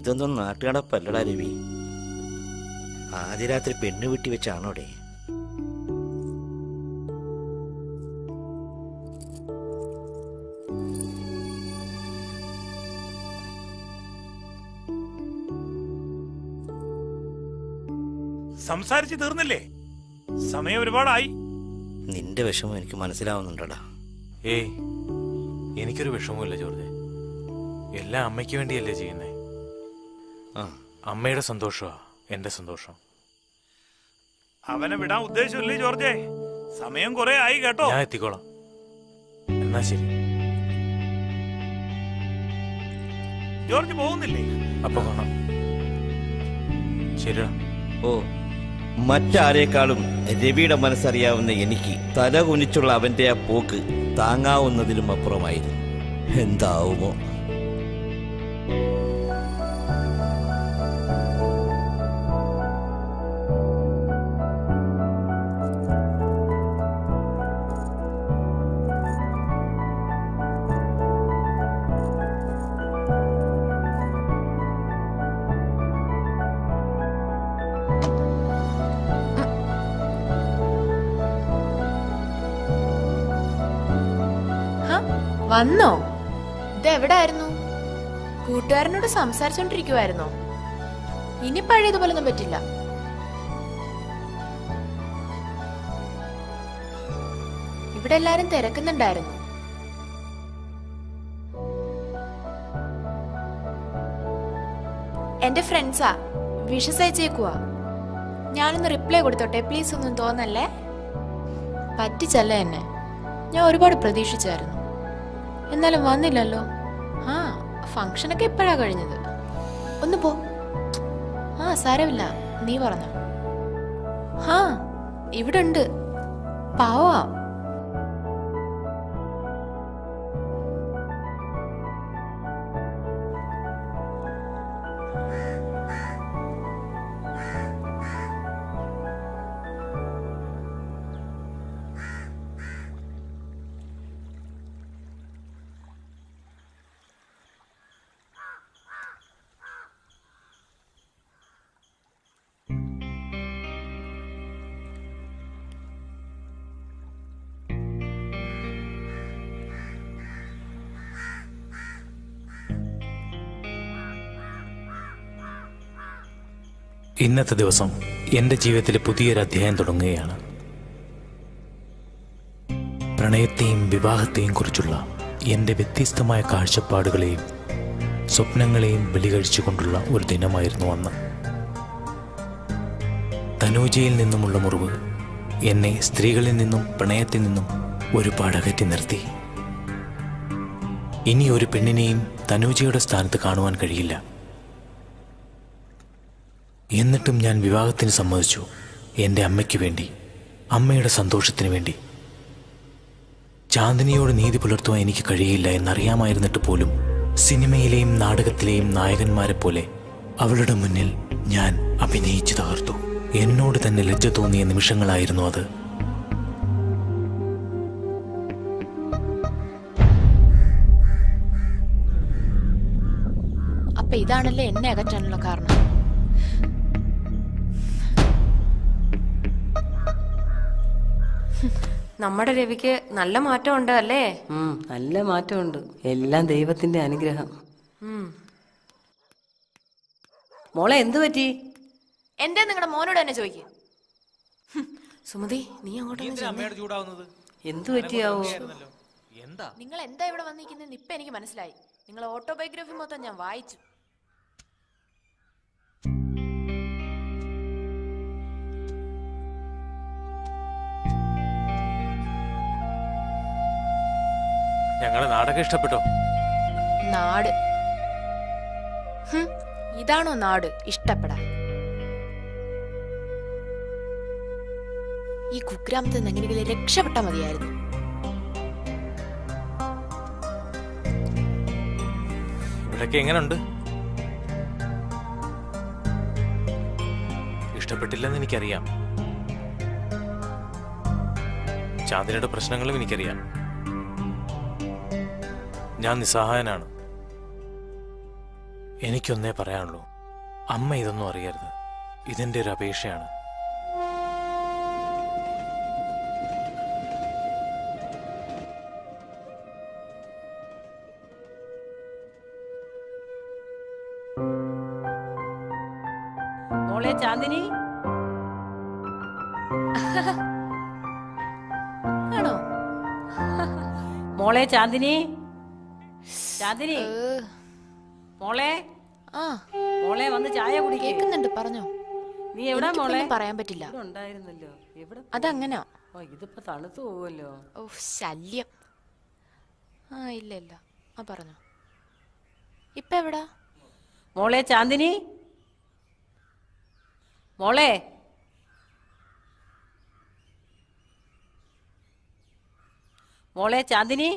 ഇതൊന്നും നാട്ടുകടപ്പല്ലടാ രവി. ആദ്യ രാത്രി പെണ്ണ് വീട്ടി വെച്ചാണോടെ? സംസാരിച്ച് തീർന്നില്ലേ? സമയം ഒരുപാടായി. നിന്റെ വിഷമം എനിക്ക് മനസ്സിലാവുന്നുണ്ടടാ. ഏയ്, എനിക്കൊരു വിഷമമില്ല ജോർജ്. എല്ലാം അമ്മയ്ക്ക് വേണ്ടിയല്ലേ ചെയ്യുന്നേ. അമ്മയുടെ സന്തോഷമാ എന്റെ സന്തോഷം. അവനെ വിടാൻ ഉദ്ദേശമില്ലേ ജോർജേ? സമയം കുറെ ആയി കേട്ടോ. ഞാൻ എത്തിക്കോളാം. എന്നാ ശരി. ജോർജ് പോകുന്നില്ലേ? അപ്പൊ കാണാം. ശരിടാ. ഓ, മറ്റാരേക്കാളും രവിയുടെ മനസ്സറിയാവുന്ന എനിക്ക് തല കുനിച്ചുള്ള അവന്റെ ആ പോക്ക് താങ്ങാവുന്നതിലും അപ്പുറമായിരുന്നു. എന്താവുമോ? വന്നോ? ഇതെവിടായിരുന്നു? കൂട്ടുകാരനോട് സംസാരിച്ചോണ്ടിരിക്കുവായിരുന്നോ? ഇനി പഴയതുപോലൊന്നും പറ്റില്ല. ഇവിടെ എല്ലാരും തിരക്കുന്നുണ്ടായിരുന്നു. എന്റെ ഫ്രണ്ട്സാ, വിഷസ് അയച്ചേക്കുവാ. ഞാനൊന്ന് റിപ്ലൈ കൊടുത്തോട്ടെ പ്ലീസ്? ഒന്നും തോന്നല്ലേ. പറ്റിച്ചല്ല എന്നെ. ഞാൻ ഒരുപാട് പ്രതീക്ഷിച്ചായിരുന്നു, എന്നാലും വന്നില്ലല്ലോ. ആ, ഫംഗ്ഷനൊക്കെ എപ്പോഴാ കഴിഞ്ഞത്? ഒന്ന് പോ. ആ, സാരമില്ല, നീ പറഞ്ഞോ. ആ, ഇവിടെ ഉണ്ട്. പാവാ. ഇന്നത്തെ ദിവസം എൻ്റെ ജീവിതത്തിലെ പുതിയൊരു അധ്യായം തുടങ്ങുകയാണ്. പ്രണയത്തെയും വിവാഹത്തെയും കുറിച്ചുള്ള എൻ്റെ വ്യത്യസ്തമായ കാഴ്ചപ്പാടുകളെയും സ്വപ്നങ്ങളെയും ബലികഴിച്ചുകൊണ്ടുള്ള ഒരു ദിനമായിരുന്നു അന്ന്. തനൂജയിൽ നിന്നുമുള്ള മുറിവ് എന്നെ സ്ത്രീകളിൽ നിന്നും പ്രണയത്തിൽ നിന്നും ഒരുപാട് അകറ്റി നിർത്തി. ഇനി ഒരു പെണ്ണിനെയും തനൂജയുടെ സ്ഥാനത്ത് കാണുവാൻ കഴിയില്ല. എന്നിട്ടും ഞാൻ വിവാഹത്തിന് സമ്മതിച്ചു. എൻ്റെ അമ്മയ്ക്ക് വേണ്ടി, അമ്മയുടെ സന്തോഷത്തിന് വേണ്ടി. ചാന്ദിനിയോട് നീതി പുലർത്തുവാൻ എനിക്ക് കഴിയില്ല എന്നറിയാമായിരുന്നിട്ട് പോലും സിനിമയിലെയും നാടകത്തിലെയും നായകന്മാരെ പോലെ അവളുടെ മുന്നിൽ ഞാൻ അഭിനയിച്ചു തകർത്തു. എന്നോട് തന്നെ ലജ്ജ തോന്നിയ നിമിഷങ്ങളായിരുന്നു അത്. അപ്പൊ ഇതാണല്ലേ എന്നെ അകറ്റാനുള്ള കാരണം. നമ്മുടെ രവിക്ക് നല്ല മാറ്റമുണ്ട് അല്ലേ? നല്ല മാറ്റമുണ്ട്. എല്ലാം ദൈവത്തിന്റെ അനുഗ്രഹം. മോളെ എന്തു പറ്റി? എന്താ നിങ്ങളുടെ മോനോട് തന്നെ ചോദിക്കും. സുമതി, നീ അങ്ങോട്ട് എന്തു പറ്റിയാവോ? നിങ്ങൾ എന്താ ഇവിടെ വന്നിരിക്കുന്നത് ഇപ്പൊ എനിക്ക് മനസ്സിലായി. നിങ്ങളെ ഓട്ടോബയോഗ്രഫി മൊത്തം ഞാൻ വായിച്ചു. ഞങ്ങളുടെ നാടകം ഇഷ്ടപ്പെട്ടോ? നാട്? ഇതാണോ നാട് ഇഷ്ടപ്പെടാൻ? ഈ കുഗ്രാമത്തിൽ നിന്ന് എങ്ങനെയെങ്കിലും രക്ഷപ്പെട്ടാ മതിയായിരുന്നു. ഇവിടൊക്കെ എങ്ങനെയുണ്ട്? ഇഷ്ടപ്പെട്ടില്ലെന്ന് എനിക്കറിയാം. ചാന്ദിനിയുടെ പ്രശ്നങ്ങളും എനിക്കറിയാം. ഞാൻ നിസ്സഹായനാണ്. എനിക്കൊന്നേ പറയാനുള്ളൂ, അമ്മ ഇതൊന്നും അറിയരുത്. ഇതെന്റെ ഒരു അപേക്ഷയാണ്. മോളെ ചാന്ദിനി, ആണോ? മോളെ ചാന്ദിനി, ചാന്ദിനി, മോളെ, ആ മോളെ വന്ന് ചായ കുടിക്കേ. കേക്കുന്നുണ്ട്, പറഞ്ഞോ. നീ എവിടാ മോളെ? എനിക്കിപ്പൊന്നും പറയാൻ പറ്റില്ല. ഇവിടെ ഉണ്ടായിരുന്നല്ലോ. എവിടെ? അതങ്ങനാ. ഓ, ഇതിപ്പോ തണുത്തു പോവല്ലോ. ഓ ശല്യം. ആ ഇല്ല ഇല്ല, ആ പറഞ്ഞോ. ഇപ്പൊ എവിടാ? മോളെ ചാന്ദിനി, മോളെ, മോളെ ചാന്ദിനി.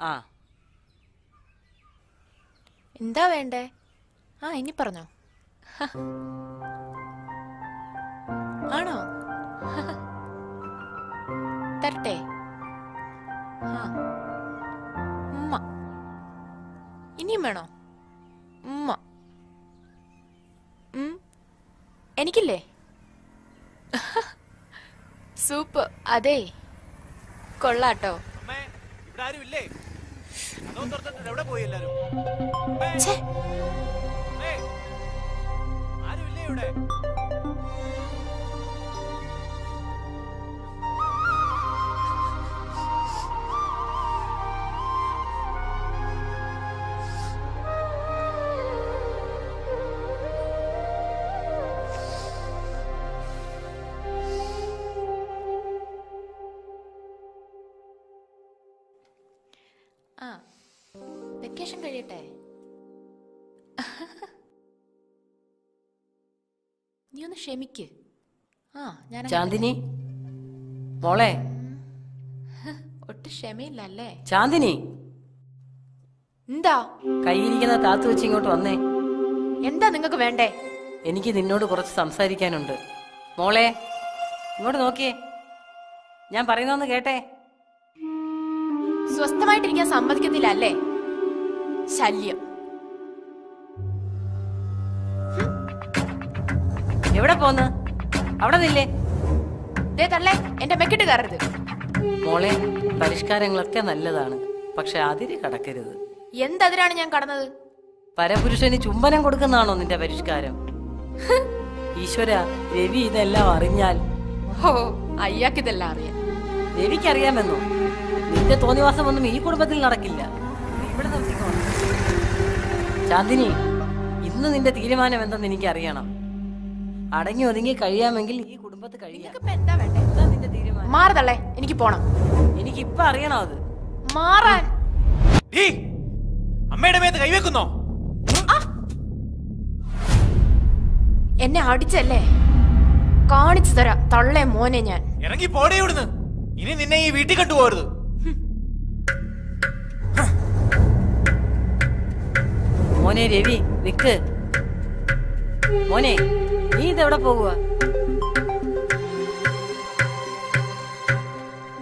ആ, എന്താ വേണ്ടേ? ആ ഇനി പറഞ്ഞോ. ആണോ? തരട്ടെ? ആ ഉമ്മ. ഇനിയും വേണോ? ഉമ്മ. എനിക്കില്ലേ? സൂപ്പ്. അതെ, കൊള്ളാട്ടോ. ഇവിടെ ആരും ഇല്ലേ? എവിടെ പോയി എല്ലാരും? ഛേ, ആരും ഇല്ലേ ഇവിടെ? ആ വെക്കേഷൻ കഴിയട്ടെ. നീ ഒന്ന് ക്ഷമിക്ക്. ആ ഞാൻ ചാന്ദിനി, മോളെ, ഒട്ടും ക്ഷമയില്ല അല്ലേ? ചാന്ദിനി, എന്താ? കയ്യിരിക്കുന്ന താത്തു വെച്ച് ഇങ്ങോട്ട് വന്നേ. എന്താ നിങ്ങക്ക് വേണ്ടേ? എനിക്ക് നിന്നോട് കുറച്ച് സംസാരിക്കാനുണ്ട്. മോളെ, ഇങ്ങോട്ട് നോക്കിയേ. ഞാൻ പറയുന്നൊന്ന് കേട്ടെ. സ്വസ്ഥമായിട്ടിരിക്കാൻ സമ്മതിക്കുന്നില്ല അല്ലേ? ശല്യം. എവിടെ പോന്ന്? അവിടെ നില്ലേ. ദേ തള്ളേ, എന്റെ മെക്കിട്ട് കയറരുത്. മോളെ, പരിഷ്കാരങ്ങളൊക്കെ നല്ലതാണ്, പക്ഷെ അതിര് കടക്കരുത്. എന്തതിനാണ് ഞാൻ കടന്നത്? പരപുരുഷന് ചുംബനം കൊടുക്കുന്നതാണോ നിന്റെ പരിഷ്കാരം? ഈശ്വര, രവി ഇതെല്ലാം അറിഞ്ഞാൽ. ഹോ, അയ്യാക്കിതെല്ലാം അറിയാം. രവിക്കറിയാമെന്നോ? നിന്റെ തോന്നിവാസമൊന്നും ഈ കുടുംബത്തിൽ നടക്കില്ല. ഇവിടെ നിർത്തിക്കോണം. ചാന്ദിനി, ഇന്ന് നിന്റെ തീരുമാനം എന്തെന്ന് എനിക്ക് അറിയണം. അടങ്ങി ഒതുങ്ങി കഴിയാമെങ്കിൽ ഈ കുടുംബത്ത് കഴിയാം. നിങ്ങക്കിപ്പോ എന്താ വേണ്ടേ? എന്താ നിന്റെ തീരുമാനം? മാറി തള്ളേ, എനിക്ക് പോണം. എനിക്കിപ്പൊ അറിയണം അത്. മാറാൻ. അമ്മയുടെ മേത്ത് കൈവെക്കുന്നോ? എന്നെ അടിച്ചല്ലേ? കാണിച്ചു തരാം തള്ളേ മോനെ ഞാൻ. ഇറങ്ങി പോടേ ഇവിടുന്ന്. ഇനി നിന്നെ ഈ വീട്ടിൽ കണ്ടുപോകരുത്. മോനെ രവി, നിക്ക്. മോനെ, നീ ഇതെവിടെ പോകുക?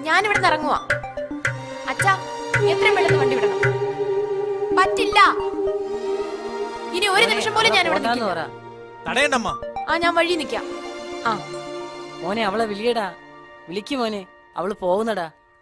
ഞാനിവിടെ ഇറങ്ങുവാ. അച്ഛാ, എത്രയും പെട്ടെന്ന് വണ്ടി വിടണം. പറ്റില്ല. ഇനി ഒരു നിമിഷം പോലും ഞാൻ ഇവിടെ നിൽക്കില്ല. തടയണ്ടമ്മ. ആ ഞാൻ വഴി നിൽക്കാം. ആ മോനെ, അവളെ വിളിയടാ. വിളിക്ക് മോനെ, അവള് പോകുന്നടാ.